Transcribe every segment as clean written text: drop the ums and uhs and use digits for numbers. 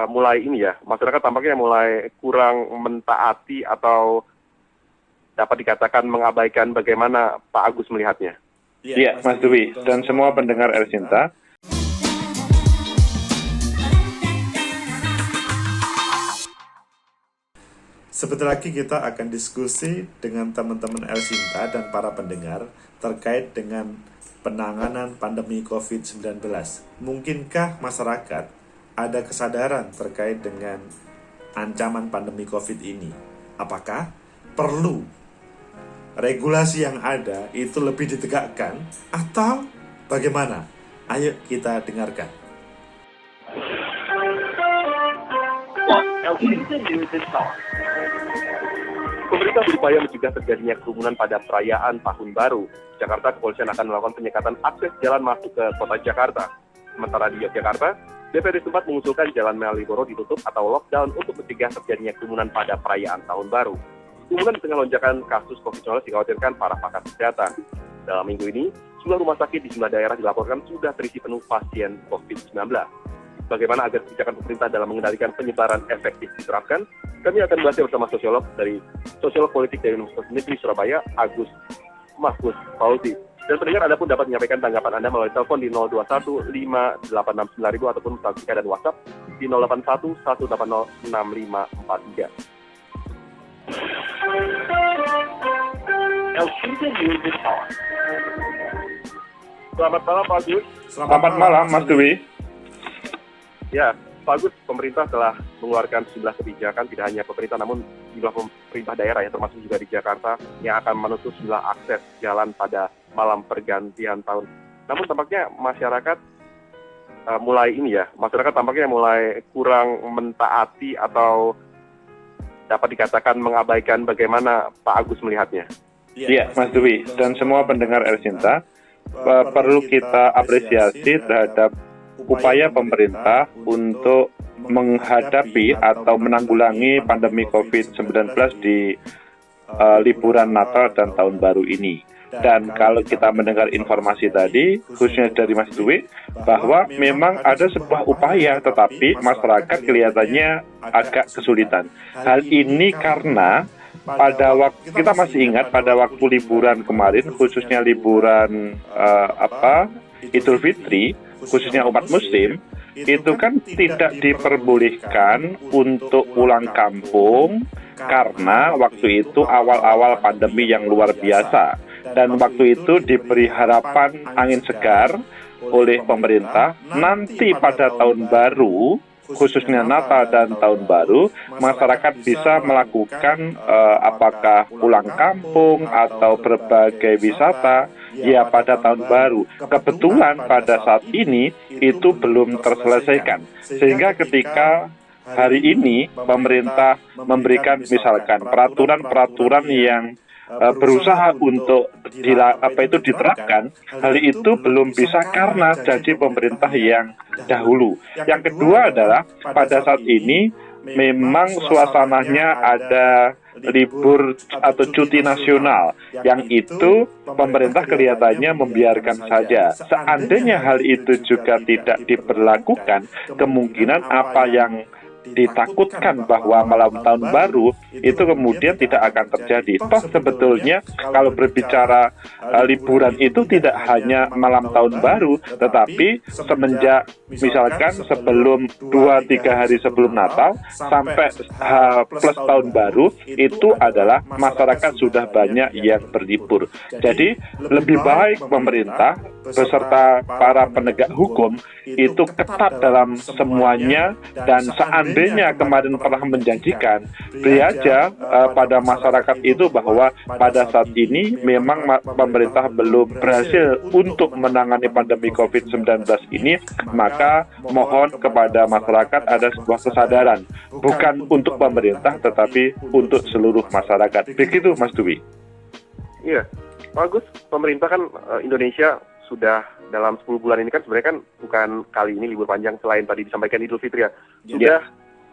mulai ini ya, masyarakat tampaknya mulai kurang mentaati atau dapat dikatakan mengabaikan bagaimana Pak Agus melihatnya. Iya, Mas Dwi dan semua pendengar Ersinta. Sebentar lagi kita akan diskusi dengan teman-teman Ersinta dan para pendengar terkait dengan penanganan pandemi COVID-19. Mungkinkah masyarakat ada kesadaran terkait dengan ancaman pandemi COVID ini? Apakah perlu regulasi yang ada itu lebih ditegakkan atau bagaimana? Ayo kita dengarkan. Pemerintah berupaya mencegah terjadinya kerumunan pada perayaan Tahun Baru. Jakarta, kepolisian akan melakukan penyekatan akses jalan masuk ke kota Jakarta. Sementara di Yogyakarta, DPD setempat mengusulkan Jalan Malioboro ditutup atau lockdown untuk mencegah terjadinya kerumunan pada perayaan Tahun Baru. Kerumunan di tengah lonjakan kasus COVID-19 dikhawatirkan para pakar kesehatan. Dalam minggu ini, sejumlah rumah sakit di sejumlah daerah dilaporkan sudah terisi penuh pasien COVID-19. Bagaimana agar kebijakan pemerintah dalam mengendalikan penyebaran efektif diterapkan? Kami akan bahasnya bersama sosiolog politik dari Universitas Negeri Surabaya, Agus Mahfuz Fauzi. Dan pendengar Anda pun dapat menyampaikan tanggapan Anda melalui telepon di 021 5869 ataupun saksikan dan WhatsApp di 081 180 6543. Selamat malam Pak Agus. Selamat malam Mas Dwi. Ya, Pak Agus, pemerintah telah mengeluarkan sejumlah kebijakan, tidak hanya pemerintah namun sejumlah pemerintah daerah ya, termasuk juga di Jakarta yang akan menutup sejumlah akses jalan pada malam pergantian tahun. Namun tampaknya masyarakat masyarakat tampaknya mulai kurang mentaati atau dapat dikatakan mengabaikan bagaimana Pak Agus melihatnya. Iya, Mas Dwi dan semua pendengar Ersinta, perlu kita apresiasi terhadap upaya pemerintah untuk menghadapi atau menanggulangi pandemi COVID-19 di liburan Natal dan Tahun Baru ini. Dan kalau kita mendengar informasi tadi, khususnya dari Mas Dwi, bahwa memang ada sebuah upaya, tetapi masyarakat kelihatannya agak kesulitan. Hal ini karena pada waktu kita masih ingat pada waktu liburan kemarin, khususnya liburan Idul Fitri, khususnya umat Muslim, itu kan tidak diperbolehkan untuk pulang kampung karena waktu itu awal-awal pandemi yang luar biasa. Dan waktu itu diberi harapan angin segar oleh pemerintah, nanti pada tahun baru, khususnya Natal dan Tahun Baru, masyarakat bisa melakukan apakah pulang kampung atau berbagai wisata ya pada tahun baru. Kebetulan pada saat ini itu belum terselesaikan, sehingga ketika hari ini pemerintah memberikan misalkan peraturan-peraturan yang berusaha untuk diterapkan, hal itu belum bisa karena janji pemerintah yang dahulu. Yang kedua adalah pada saat ini memang suasananya ada libur atau cuti nasional, yang itu pemerintah kelihatannya membiarkan saja. Seandainya hal itu juga tidak diberlakukan, kemungkinan apa yang ditakutkan bahwa malam tahun baru itu kemudian tidak akan terjadi. Toh sebetulnya kalau berbicara liburan itu tidak hanya malam tahun baru, tetapi semenjak misalkan sebelum 2-3 hari sebelum Natal sampai plus tahun baru itu adalah masyarakat sudah banyak yang berlibur. Jadi lebih baik pemerintah beserta para penegak hukum itu ketat dalam semuanya, dan seandainya kemarin pernah menjanjikan, beri aja pada masyarakat itu bahwa pada saat ini memang pemerintah belum berhasil untuk menangani pandemi COVID-19 ini, maka mohon kepada masyarakat ada sebuah kesadaran, bukan untuk pemerintah tetapi untuk seluruh masyarakat. Begitu Mas Dwi. Iya, bagus. Pemerintah kan Indonesia sudah dalam 10 bulan ini kan sebenarnya kan bukan kali ini libur panjang, selain tadi disampaikan Idul Fitri ya, sudah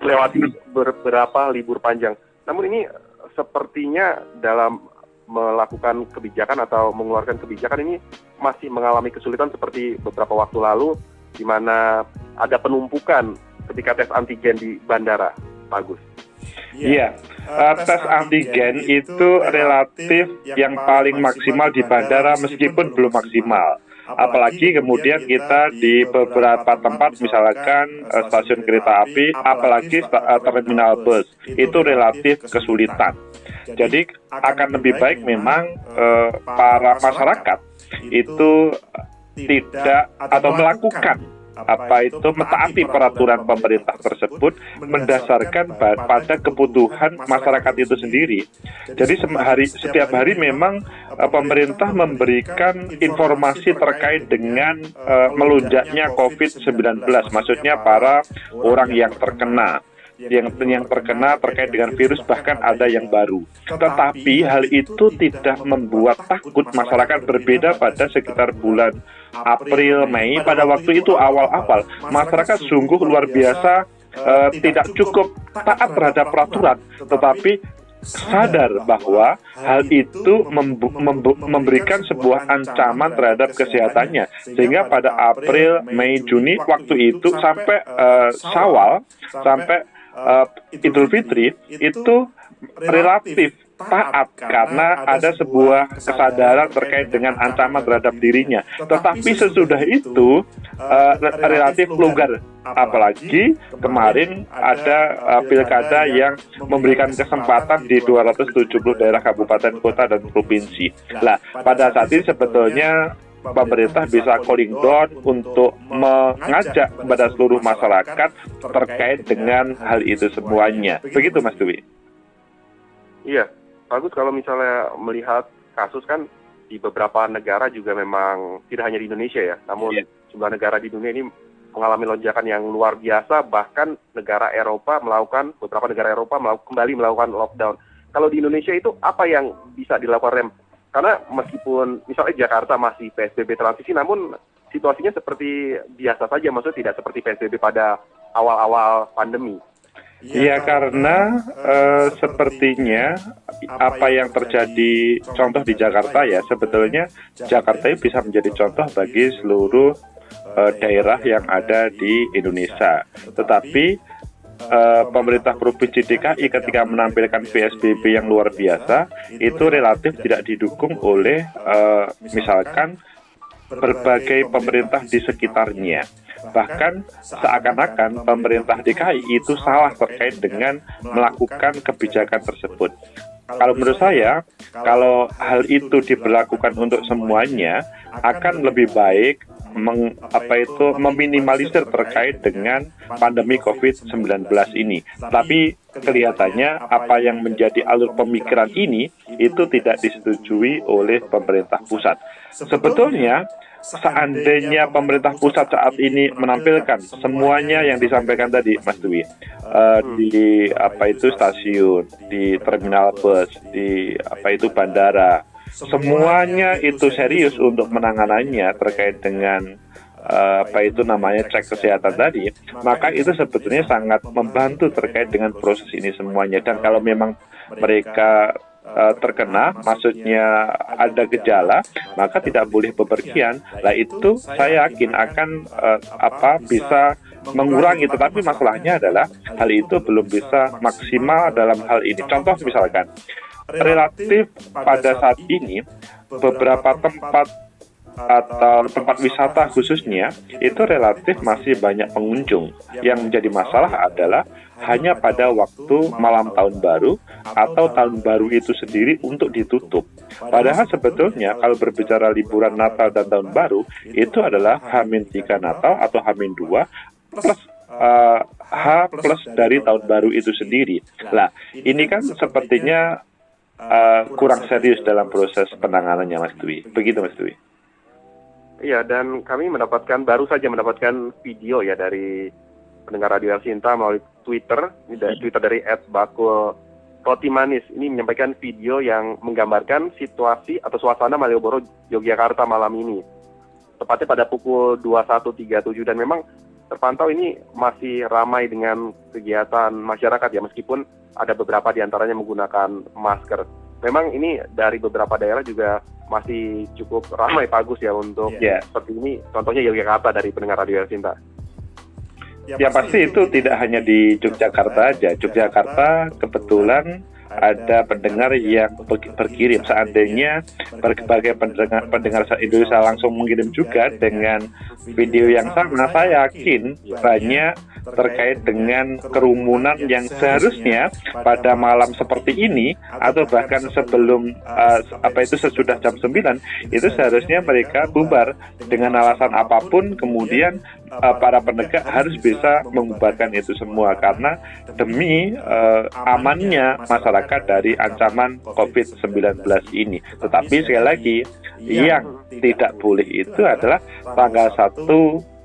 melewati beberapa libur panjang. Namun ini sepertinya dalam melakukan kebijakan atau mengeluarkan kebijakan ini masih mengalami kesulitan seperti beberapa waktu lalu, di mana ada penumpukan ketika tes antigen di bandara, Pak Agus? Iya, tes antigen itu relatif yang paling maksimal di bandara meskipun belum maksimal. Apalagi kemudian kita di beberapa tempat, misalkan stasiun kereta api, apalagi terminal bus, itu relatif kesulitan. Jadi akan lebih baik memang para masyarakat itu tidak atau melakukan mentaati peraturan pemerintah tersebut mendasarkan pada kebutuhan masyarakat itu sendiri. Jadi setiap hari memang pemerintah memberikan informasi terkait dengan melonjaknya COVID-19, maksudnya para orang yang terkena. Yang terkena terkait dengan virus, bahkan ada yang baru. Tetapi hal itu tidak membuat takut masyarakat. Berbeda pada sekitar bulan April, Mei, pada waktu itu awal-awal masyarakat sungguh luar biasa tidak cukup taat terhadap peraturan, tetapi sadar bahwa hal itu memberikan sebuah ancaman terhadap kesehatannya, sehingga pada April, Mei, Juni waktu itu sampai Syawal, sampai Idul Fitri itu relatif taat karena ada sebuah kesadaran terkait dengan ancaman terhadap dirinya. Tetapi sesudah itu relatif longgar. Apalagi kemarin ada pilkada yang memberikan kesempatan di 270 daerah kabupaten, kota, dan provinsi. Nah, pada saat ini sebetulnya pemerintah bisa calling down untuk mengajak kepada seluruh masyarakat terkait dengan hal itu semuanya. Begitu, Mas Dwi. Iya, bagus kalau misalnya melihat kasus kan di beberapa negara juga memang tidak hanya di Indonesia ya, namun sejumlah negara di dunia ini mengalami lonjakan yang luar biasa, bahkan beberapa negara Eropa kembali melakukan lockdown. Kalau di Indonesia itu apa yang bisa dilakukan Rem? Karena meskipun misalnya Jakarta masih PSBB transisi, namun situasinya seperti biasa saja, maksudnya tidak seperti PSBB pada awal-awal pandemi. Ya, karena sepertinya apa yang terjadi contoh di Jakarta ya, sebetulnya Jakarta bisa menjadi contoh bagi seluruh daerah yang ada di Indonesia. Tetapi pemerintah Provinsi DKI ketika menampilkan PSBB yang luar biasa itu relatif tidak didukung oleh misalkan berbagai pemerintah di sekitarnya. Bahkan seakan-akan pemerintah DKI itu salah terkait dengan melakukan kebijakan tersebut. Kalau menurut saya, kalau hal itu diberlakukan untuk semuanya, akan lebih baik meminimalisir terkait dengan pandemi COVID-19 ini. Tapi kelihatannya apa yang menjadi alur pemikiran ini itu tidak disetujui oleh pemerintah pusat. Sebetulnya seandainya pemerintah pusat saat ini menampilkan semuanya yang disampaikan tadi, Mas Dwi, di stasiun, di terminal bus, di bandara, semuanya itu serius untuk menanganannya terkait dengan cek kesehatan tadi, maka itu sebetulnya sangat membantu terkait dengan proses ini semuanya. Dan kalau memang mereka terkena, maksudnya ada gejala, maka tidak boleh bepergian. Nah, itu saya yakin akan bisa mengurangi. Tetapi masalahnya adalah hal itu belum bisa maksimal dalam hal ini. Contoh misalkan, relatif pada saat ini beberapa tempat atau tempat wisata khususnya itu relatif masih banyak pengunjung. Yang menjadi masalah adalah hanya pada waktu malam tahun baru atau tahun baru itu sendiri untuk ditutup. Padahal sebetulnya kalau berbicara liburan Natal dan tahun baru itu adalah H-3 Natal atau H-2 plus H plus dari tahun baru itu sendiri. Nah, ini kan sepertinya kurang serius dalam proses penanganannya, Mas Dwi. Begitu, Mas Dwi. Iya, dan kami baru saja mendapatkan video ya dari pendengar Radio Elsinta melalui Twitter, Twitter dari @bakul_roti_manis. Ini menyampaikan video yang menggambarkan situasi atau suasana Malioboro, Yogyakarta malam ini. Tepatnya pada pukul 21.37, dan memang terpantau ini masih ramai dengan kegiatan masyarakat ya, meskipun ada beberapa di antaranya menggunakan masker. Memang ini dari beberapa daerah juga masih cukup ramai, Pak Agus ya, untuk seperti ini. Contohnya Yogyakarta dari pendengar Radio Elsinta. Ya pasti itu tidak hanya di Yogyakarta aja. Yogyakarta kebetulan ada pendengar yang berkirim. Seandainya berbagai pendengar Indonesia langsung mengirim juga dengan video yang sama, saya yakin banyak terkait dengan kerumunan yang seharusnya pada malam seperti ini atau bahkan sebelum sesudah jam 9 itu seharusnya mereka bubar dengan alasan apapun. Kemudian para penegak harus bisa membubarkan itu semua karena demi amannya masyarakat dari ancaman COVID-19 ini. Tetapi sekali lagi yang tidak boleh itu adalah tanggal 1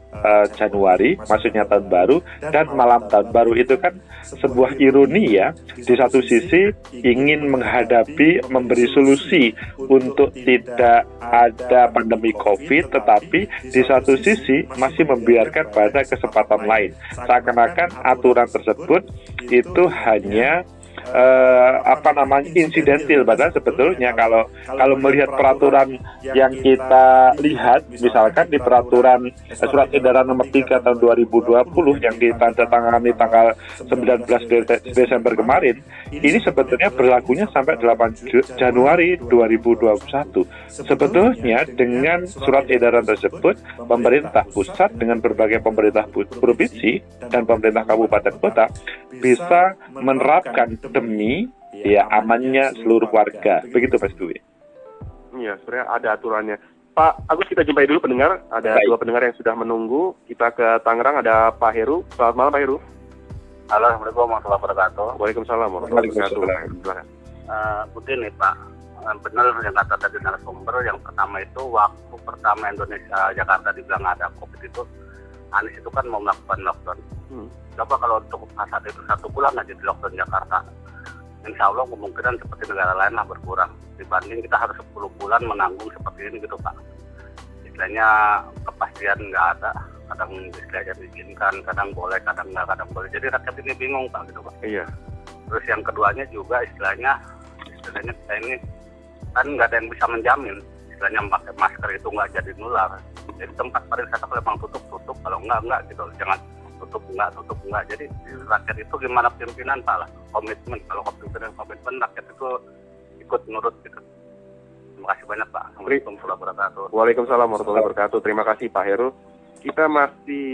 Januari, maksudnya tahun baru, dan malam tahun baru itu kan sebuah ironi ya. Di satu sisi ingin memberi solusi untuk tidak ada pandemi COVID, tetapi di satu sisi masih membiarkan pada kesempatan lain. Seakan-akan aturan tersebut itu hanya insidentil, padahal sebetulnya kalau melihat peraturan yang kita lihat, misalkan di peraturan surat edaran nomor 3 tahun 2020 yang ditandatangani tanggal 19 Desember kemarin, ini sebetulnya berlakunya sampai 8 Januari 2021. Sebetulnya dengan surat edaran tersebut, pemerintah pusat dengan berbagai pemerintah provinsi dan pemerintah kabupaten kota bisa menerapkan demi amannya seluruh warga. Begitu Mas Dwi. Iya, sebenarnya ada aturannya. Pak Agus, kita jumpai dulu pendengar. Ada Baik. 2 pendengar yang sudah menunggu. Kita ke Tangerang, ada Pak Heru. Selamat malam Pak Heru. Halo, Assalamualaikum warahmatullahi wabarakatuh. Waalaikumsalam warahmatullahi wabarakatuh. Begini Pak, benar yang kata tadi narasumber, yang pertama itu waktu pertama Indonesia Jakarta dibilang ada COVID itu, Anies itu kan mau melakukan lockdown. Coba kalau untuk saat itu 1 bulan aja di lockdown Jakarta, insya Allah kemungkinan seperti negara lain lah berkurang dibanding kita harus 10 bulan menanggung seperti ini gitu Pak. Istilahnya kepastian nggak ada, kadang istilahnya diizinkan, kadang boleh, kadang nggak, kadang boleh. Jadi rakyat ini bingung Pak gitu Pak. Iya. Terus yang keduanya juga istilahnya kita ini kan nggak ada yang bisa menjamin, istilahnya pakai masker itu nggak jadi nular. Jadi tempat pariwisata kalau memang tutup, kalau enggak gitu, jangan tutup enggak. Jadi rakyat itu gimana pimpinan Pak lah, komitmen. Kalau pimpinan komitmen, rakyat itu ikut nurut gitu. Terima kasih banyak Pak. Assalamualaikum warahmatullahi wabarakatuh. Waalaikumsalam warahmatullahi wabarakatuh. Terima kasih Pak Heru. Kita masih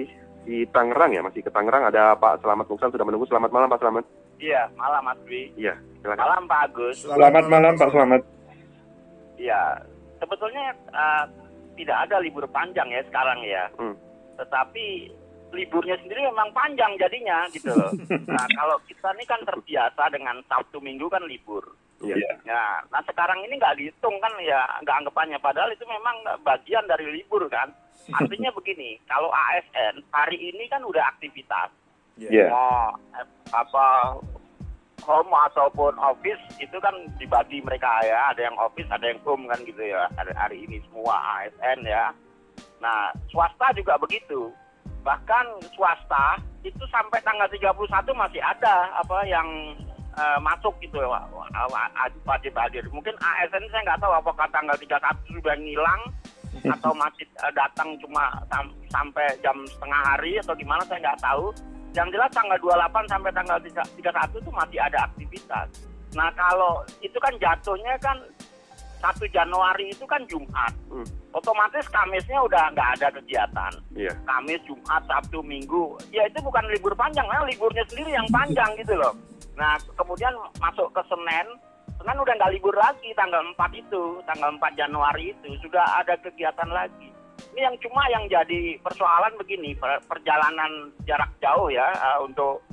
di Tangerang ya, masih ke Tangerang. Ada Pak Selamat Muksal sudah menunggu. Selamat malam Pak Selamat. Iya, malam Mas Dwi. Iya, silakan. Malam Pak Agus. Selamat malam Pak Selamat. Iya, sebetulnya tidak ada libur panjang ya sekarang ya. Tetapi liburnya sendiri memang panjang jadinya gitu loh. Nah, kalau kita ini kan terbiasa dengan Sabtu Minggu kan libur. Iya. Ya, nah sekarang ini nggak dihitung kan ya, nggak anggapannya. Padahal itu memang bagian dari libur kan. Artinya begini, kalau ASN hari ini kan udah aktivitas. Iya. Mau home ataupun office itu kan dibagi mereka ya. Ada yang office, ada yang home kan gitu ya. Hari ini semua ASN ya. Nah, swasta juga begitu. Bahkan swasta itu sampai tanggal 31 masih ada yang masuk gitu wajib hadir. Mungkin ASN saya nggak tahu apakah tanggal 31 sudah ngilang atau masih datang cuma sampai jam setengah hari atau gimana, saya nggak tahu. Yang jelas tanggal 28 sampai tanggal 31 itu masih ada aktivitas. Nah kalau itu kan jatuhnya kan 1 Januari itu kan Jumat. Otomatis Kamisnya udah nggak ada kegiatan. Iya. Kamis, Jumat, Sabtu, Minggu. Ya itu bukan libur panjang, liburnya sendiri yang panjang gitu loh. Nah kemudian masuk ke Senin udah nggak libur lagi tanggal 4 itu. Tanggal 4 Januari itu sudah ada kegiatan lagi. Ini yang jadi persoalan begini, perjalanan jarak jauh ya untuk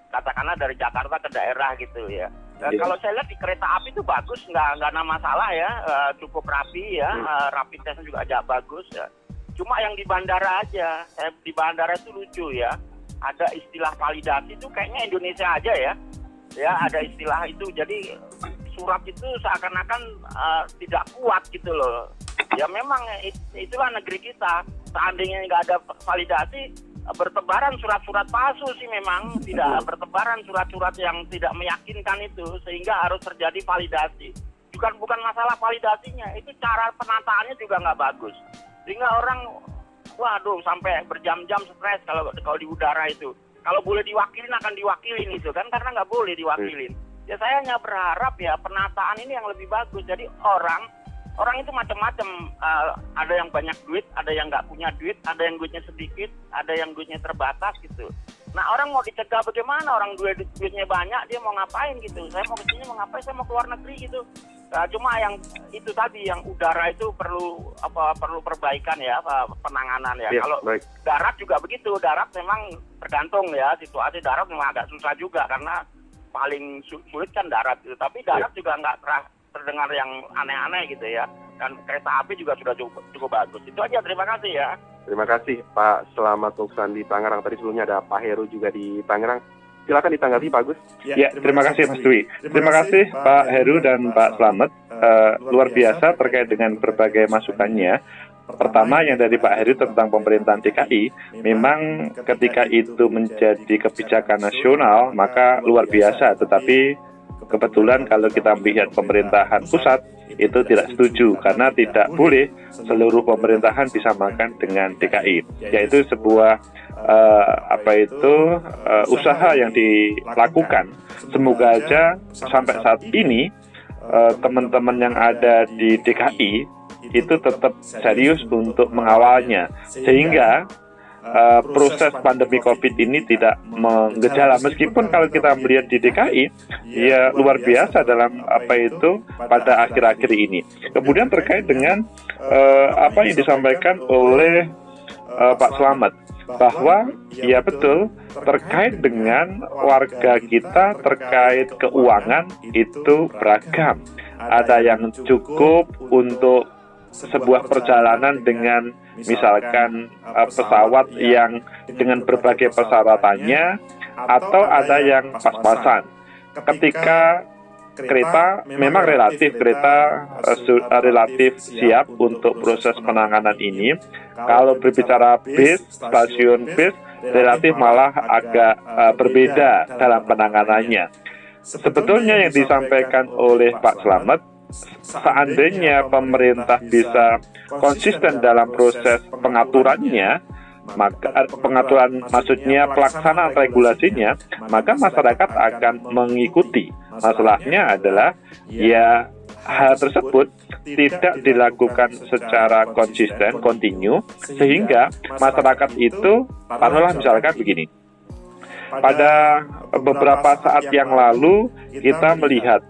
katakanlah dari Jakarta ke daerah gitu ya. Dan kalau saya lihat di kereta api itu bagus, nggak ada masalah ya, cukup rapi ya, rapid test juga agak bagus ya. Cuma yang di bandara aja, di bandara itu lucu ya, ada istilah validasi itu kayaknya Indonesia aja ya ada istilah itu, jadi surat itu seakan-akan tidak kuat gitu loh. Ya memang itulah negeri kita, seandainya nggak ada validasi, bertebaran surat-surat palsu sih memang, tidak bertebaran surat-surat yang tidak meyakinkan itu, sehingga harus terjadi validasi. Bukan masalah validasinya, itu cara penataannya juga nggak bagus, sehingga orang waduh sampai berjam-jam stres kalau di udara itu. Kalau boleh diwakilin akan diwakilin itu kan, karena nggak boleh diwakilin. Ya saya hanya berharap ya penataan ini yang lebih bagus. Jadi orang itu macam-macam, ada yang banyak duit, ada yang nggak punya duit, ada yang duitnya sedikit, ada yang duitnya terbatas gitu. Nah orang mau dicegah bagaimana? Orang duitnya banyak, dia mau ngapain gitu? Saya mau kesini mau ngapain? Saya mau keluar negeri gitu. Cuma yang itu tadi, yang udara itu perlu perbaikan ya, penanganan ya. Kalau darat juga begitu, darat memang tergantung ya, situasi darat memang agak susah juga karena paling sulit kan darat gitu. Tapi darat juga nggak terdengar yang aneh-aneh gitu ya. Dan kereta api juga sudah cukup bagus. Itu aja, terima kasih ya. Terima kasih Pak Selamat Muksan di Tangerang. Tadi sebelumnya ada Pak Heru juga di Tangerang. Silakan ditanggapi Pak Agus. Ya, terima kasih Mas Dwi. Terima kasih Pak Heru dan Pak Slamet. Luar biasa terkait dengan berbagai masukannya. Pertama yang dari Pak Heru tentang pemerintahan DKI, memang ketika itu menjadi kebijakan nasional maka luar biasa. Tetapi kebetulan kalau kita melihat pemerintahan pusat itu tidak setuju karena tidak boleh seluruh pemerintahan disamakan dengan DKI, yaitu sebuah usaha yang dilakukan. Semoga aja sampai saat ini teman-teman yang ada di DKI itu tetap serius untuk mengawalnya sehingga proses pandemi COVID ini tidak menggejala. Meskipun kalau kita melihat di DKI, ya luar biasa dalam pada akhir-akhir ini. Kemudian terkait dengan apa yang disampaikan oleh Pak Slamet, bahwa ya betul terkait dengan warga kita terkait keuangan itu beragam. Ada yang cukup untuk sebuah perjalanan dengan misalkan pesawat yang dengan berbagai persyaratannya, atau ada yang pas-pasan. Ketika kereta memang relatif siap untuk proses penanganan ini. Kalau berbicara bis, stasiun bis relatif malah agak berbeda dalam penanganannya. Sebetulnya yang disampaikan oleh Pak Slamet, seandainya pemerintah bisa konsisten dalam proses pengaturannya, maka maksudnya pelaksanaan regulasinya, maka masyarakat akan mengikuti. Masalahnya adalah ya hal tersebut tidak dilakukan secara konsisten, kontinu, sehingga masyarakat itu, taruhlah misalkan begini, pada beberapa saat yang lalu kita melihat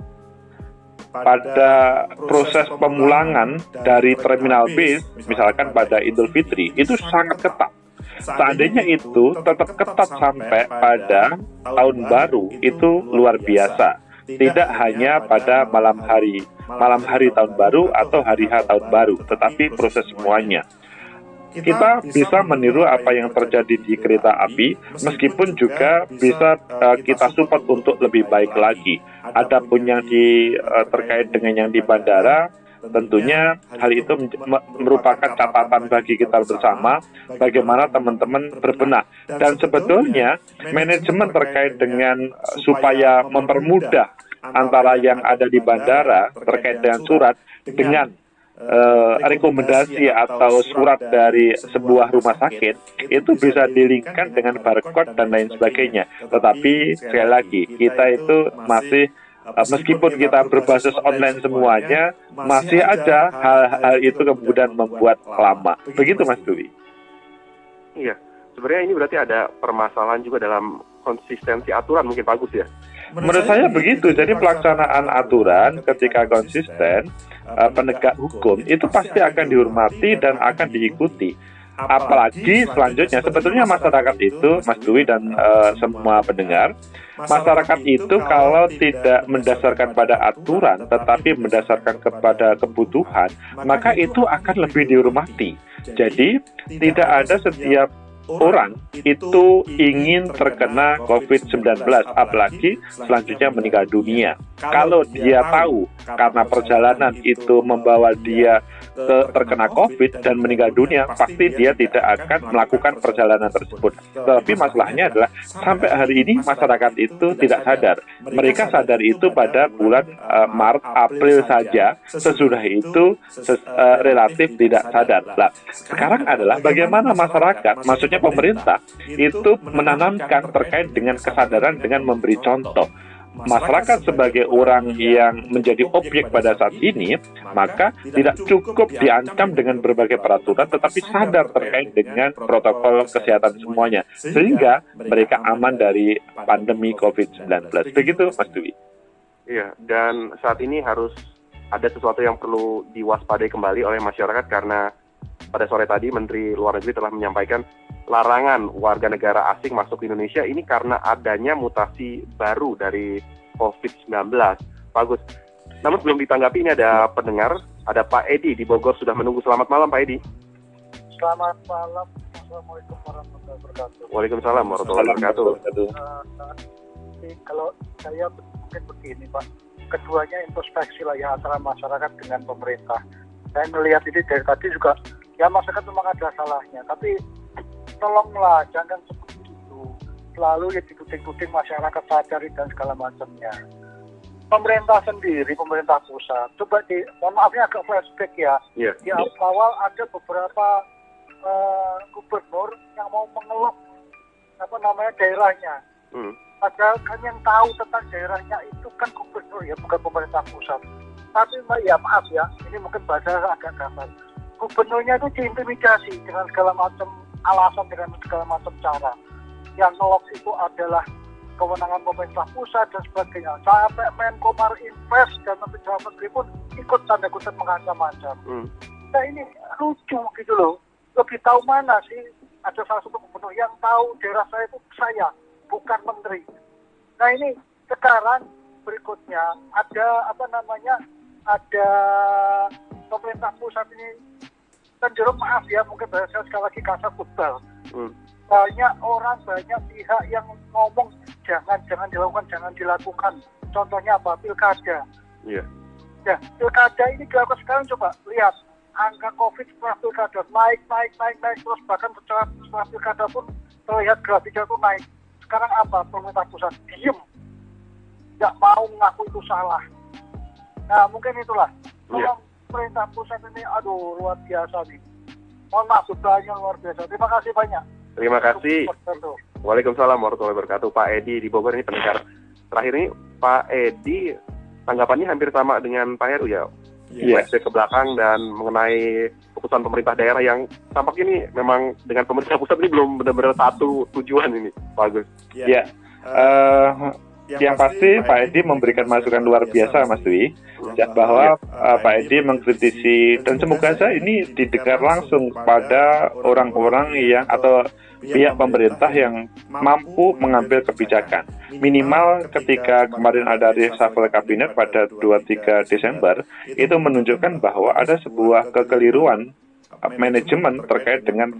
pada proses pemulangan dari terminal bis, misalkan pada Idul Fitri, itu sangat ketat. Seandainya itu tetap ketat sampai pada tahun baru, itu luar biasa. Tidak hanya pada malam hari tahun baru atau hari H tahun baru, tetapi proses semuanya. Kita bisa meniru apa yang terjadi di kereta api, meskipun juga bisa kita support untuk lebih baik lagi. Adapun yang terkait dengan yang di bandara, tentunya hal itu merupakan catatan bagi kita bersama, bagaimana teman-teman berbenah. Dan sebetulnya manajemen terkait dengan supaya mempermudah antara yang ada di bandara terkait dengan surat dengan rekomendasi atau surat dari sebuah rumah sakit itu bisa dilingkan dengan barcode dan lain sebagainya. Tetapi sekali lagi, kita itu masih meskipun kita berbasis online semuanya, masih ada hal-hal itu kemudian membuat lama. Begitu Mas Dwi. Iya, sebenarnya ini berarti ada permasalahan juga dalam konsistensi aturan, mungkin bagus ya. Menurut saya begitu. Jadi pelaksanaan aturan ketika konsisten, penegak hukum itu pasti akan dihormati dan akan diikuti. Apalagi selanjutnya, sebetulnya masyarakat itu, Mas Dwi dan semua pendengar, masyarakat itu kalau tidak mendasarkan pada aturan, tetapi mendasarkan kepada kebutuhan, maka itu akan lebih dihormati. Jadi tidak ada setiap orang itu ingin terkena COVID-19, apalagi selanjutnya meninggal dunia. Kalau dia tahu karena perjalanan itu membawa dia terkena COVID dan meninggal dunia, pasti dia tidak akan melakukan perjalanan tersebut. Tapi masalahnya adalah sampai hari ini masyarakat itu tidak sadar. Mereka sadar itu pada bulan Maret, April saja. Sesudah itu relatif tidak sadar. Nah, sekarang adalah bagaimana masyarakat, maksudnya pemerintah, itu menanamkan terkait dengan kesadaran dengan memberi contoh. Masyarakat sebagai orang yang menjadi objek pada saat ini, maka tidak cukup diancam dengan berbagai peraturan, tetapi sadar terkait dengan protokol kesehatan semuanya, sehingga mereka aman dari pandemi COVID-19. Begitu, Mas Dwi. Iya, dan saat ini harus ada sesuatu yang perlu diwaspadai kembali oleh masyarakat karena pada sore tadi Menteri Luar Negeri telah menyampaikan larangan warga negara asing masuk ke Indonesia ini karena adanya mutasi baru dari COVID-19. Bagus. Namun belum ditanggapi, ini ada pendengar, ada Pak Edi di Bogor sudah menunggu. Selamat malam Pak Edi. Selamat malam. Assalamualaikum warahmatullahi wabarakatuh. Waalaikumsalam warahmatullahi wabarakatuh. Kalau saya mungkin begini Pak, keduanya introspeksi lah ya antara masyarakat dengan pemerintah. Saya melihat ini dari tadi juga, ya masyarakat memang ada salahnya, tapi tolonglah jangan seperti itu. Selalu ya diputing-puting masyarakat sadari dan segala macamnya. Pemerintah sendiri, pemerintah pusat, coba mohon maafnya agak flashback ya. Yeah. Di awal ada beberapa gubernur yang mau mengeluk daerahnya. Padahal kan yang tahu tentang daerahnya itu kan gubernur ya, bukan pemerintah pusat. Tapi ya maaf ya, ini mungkin bahasa agak kasar. Gubernurnya itu diintimidasi dengan segala macam alasan, dengan segala macam cara. Yang ngelok itu adalah kewenangan pemerintah pusat dan sebagainya. Sampai Menko Marinvest dan Menteri Dalam Negeri pun ikut tanda kutip mengancam-ancam. Nah ini lucu gitu loh. Lebih tahu mana sih? Ada salah satu gubernur yang tahu daerah saya itu saya, bukan menteri. Nah ini sekarang berikutnya ada ada pemerintah pusat ini cenderung, maaf ya, mungkin saya sekali lagi kasar football. Banyak orang, banyak pihak yang ngomong jangan dilakukan, jangan dilakukan. Contohnya apa? Pilkada. Iya. Ya, pilkada ini dilakukan sekarang, coba lihat angka COVID setelah pilkada naik terus, bahkan setelah pilkada pun terlihat grafiknya itu naik. Sekarang apa? Pemerintah pusat diem, tidak mau mengaku itu salah. Nah mungkin itulah. Pemerintah pusat ini luar biasa nih. Mohon maaf, bebannya luar biasa. Terima kasih banyak. Terima kasih. Waalaikumsalam warahmatullahi wabarakatuh. Pak Edi di Bogor ini pendengar terakhir ini. Pak Edi tanggapannya hampir sama dengan Pak Heru ya. Flashback ke belakang dan mengenai keputusan pemerintah daerah yang tampaknya ini memang dengan pemerintah pusat ini belum benar-benar satu tujuan ini, Pak Agus. Ya. Yang pasti Pak Edi memberikan masukan luar biasa, Mas Dwi, bahwa Pak Edi mengkritisi, dan semoga saja ini didengar langsung pada orang-orang yang atau pihak pemerintah yang mampu mengambil kebijakan. Minimal ketika kemarin ada reshuffle kabinet pada 23 Desember, itu menunjukkan bahwa ada sebuah kekeliruan manajemen terkait dengan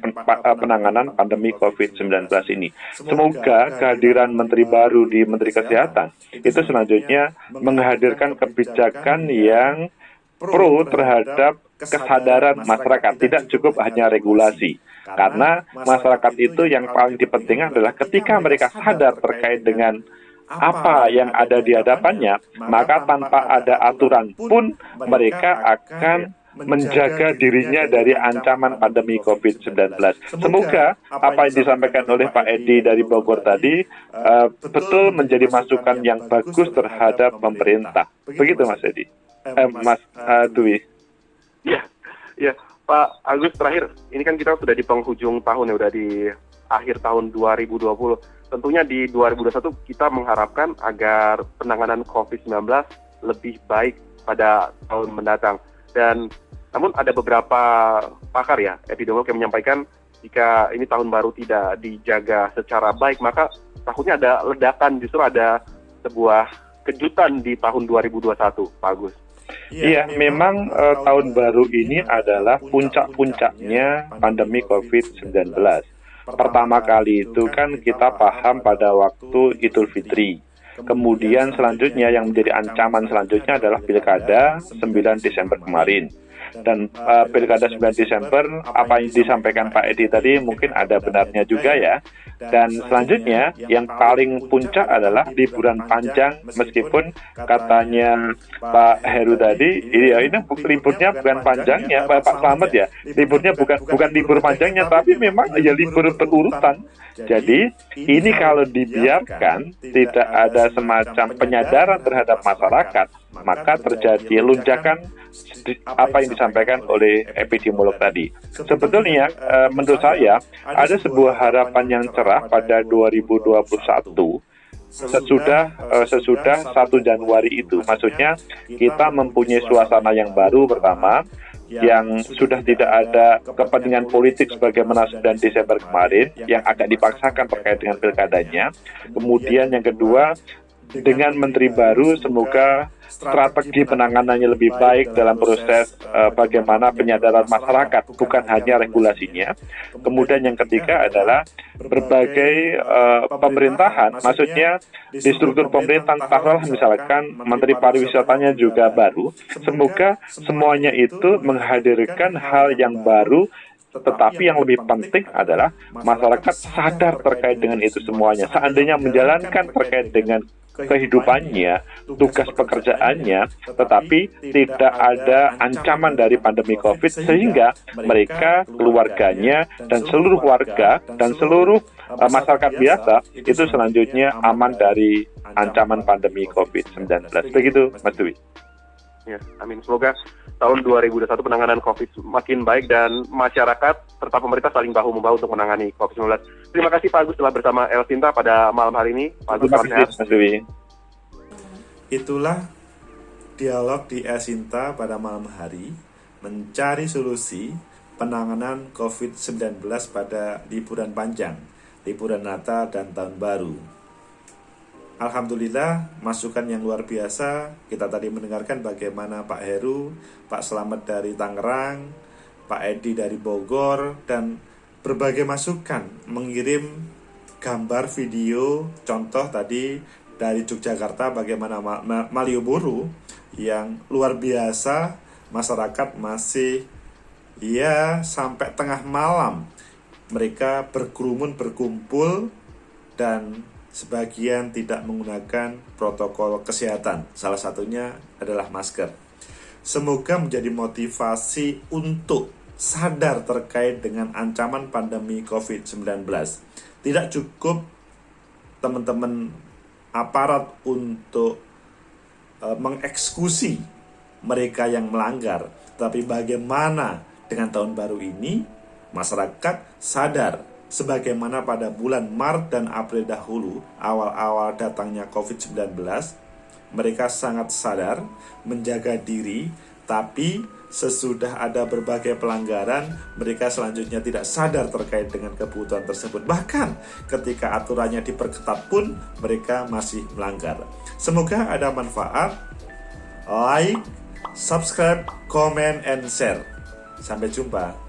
penanganan pandemi COVID-19 ini. Semoga kehadiran Menteri baru di Menteri Kesehatan itu selanjutnya menghadirkan kebijakan yang pro terhadap kesadaran masyarakat. Tidak cukup hanya regulasi. Karena masyarakat itu yang paling dipentingkan adalah ketika mereka sadar terkait dengan apa yang ada di hadapannya, maka tanpa ada aturan pun mereka akan menjaga dirinya dari ancaman pandemi COVID-19. Semoga apa yang disampaikan oleh Pak Edi dari Bogor tadi betul menjadi masukan yang bagus terhadap pemerintah. Begitu Mas Edi. Mas Dwi. Ya, Pak Agus, terakhir, ini kan kita sudah di penghujung tahun ya, udah di akhir tahun 2020. Tentunya di 2021 kita mengharapkan agar penanganan COVID-19 lebih baik pada tahun mendatang. Dan namun ada beberapa pakar ya, epidemiolog yang menyampaikan jika ini tahun baru tidak dijaga secara baik, maka takutnya ada ledakan, justru ada sebuah kejutan di tahun 2021, Pak Agus. Iya, memang tahun baru ini adalah puncak-puncaknya pandemi COVID-19. pertama kali itu kan kita paham pada waktu Idul Fitri. Kemudian selanjutnya yang menjadi ancaman selanjutnya adalah Pilkada 9 Desember kemarin. Dan Pilkada 9 Desember, apa yang disampaikan Pak Edi tadi mungkin ada benarnya juga ya. Dan selanjutnya yang paling puncak adalah liburan panjang, meskipun katanya Pak Heru tadi, ini liburnya bukan panjangnya, Pak Slamet ya, liburnya bukan libur panjangnya, tapi memang ya libur berurutan. Jadi ini kalau dibiarkan tidak ada semacam penyadaran terhadap masyarakat, maka terjadi lunjakan apa yang disampaikan oleh epidemiolog tadi. Sebetulnya menurut saya ada sebuah harapan yang cerah pada 2021 sesudah 1 Januari itu. Maksudnya kita mempunyai suasana yang baru pertama, yang sudah tidak ada kepentingan politik sebagaimana 9 Desember kemarin yang agak dipaksakan terkait dengan pilkadanya. Kemudian yang kedua, dengan menteri baru semoga strategi penanganannya lebih baik dalam proses bagaimana penyadaran masyarakat, bukan hanya regulasinya. Kemudian yang ketiga adalah berbagai pemerintahan, maksudnya di struktur pemerintahan, taruhlah misalkan menteri pariwisatanya juga baru, semoga semuanya itu menghadirkan hal yang baru. Tetapi yang lebih penting adalah masyarakat sadar terkait dengan itu semuanya. Seandainya menjalankan terkait dengan kehidupannya, tugas pekerjaannya, tetapi tidak ada ancaman dari pandemi COVID, sehingga mereka, keluarganya, dan seluruh warga, dan seluruh masyarakat biasa, itu selanjutnya aman dari ancaman pandemi COVID-19. Begitu, Mas Dwi. Ya, amin. Semoga tahun 2021 penanganan COVID makin baik dan masyarakat serta pemerintah saling bahu-membahu untuk menangani COVID-19. Terima kasih Pak Agus telah bersama El Sinta pada malam hari ini. Pak Agus, selamat sehat. Itulah dialog di El Sinta pada malam hari, mencari solusi penanganan COVID-19 pada liburan panjang, liburan Natal dan Tahun Baru. Alhamdulillah, masukan yang luar biasa. Kita tadi mendengarkan bagaimana Pak Heru, Pak Slamet dari Tangerang, Pak Edi dari Bogor, dan berbagai masukan mengirim gambar, video, contoh tadi dari Yogyakarta bagaimana Malioboro yang luar biasa, masyarakat masih sampai tengah malam mereka berkerumun, berkumpul, dan sebagian tidak menggunakan protokol kesehatan. Salah satunya adalah masker. Semoga menjadi motivasi untuk sadar terkait dengan ancaman pandemi COVID-19. Tidak cukup teman-teman aparat untuk mengeksekusi mereka yang melanggar, tapi bagaimana dengan tahun baru ini masyarakat sadar. Sebagaimana pada bulan Maret dan April dahulu, awal-awal datangnya COVID-19, mereka sangat sadar menjaga diri, tapi sesudah ada berbagai pelanggaran, mereka selanjutnya tidak sadar terkait dengan kebutuhan tersebut. Bahkan ketika aturannya diperketat pun, mereka masih melanggar. Semoga ada manfaat. Like, subscribe, comment, and share. Sampai jumpa.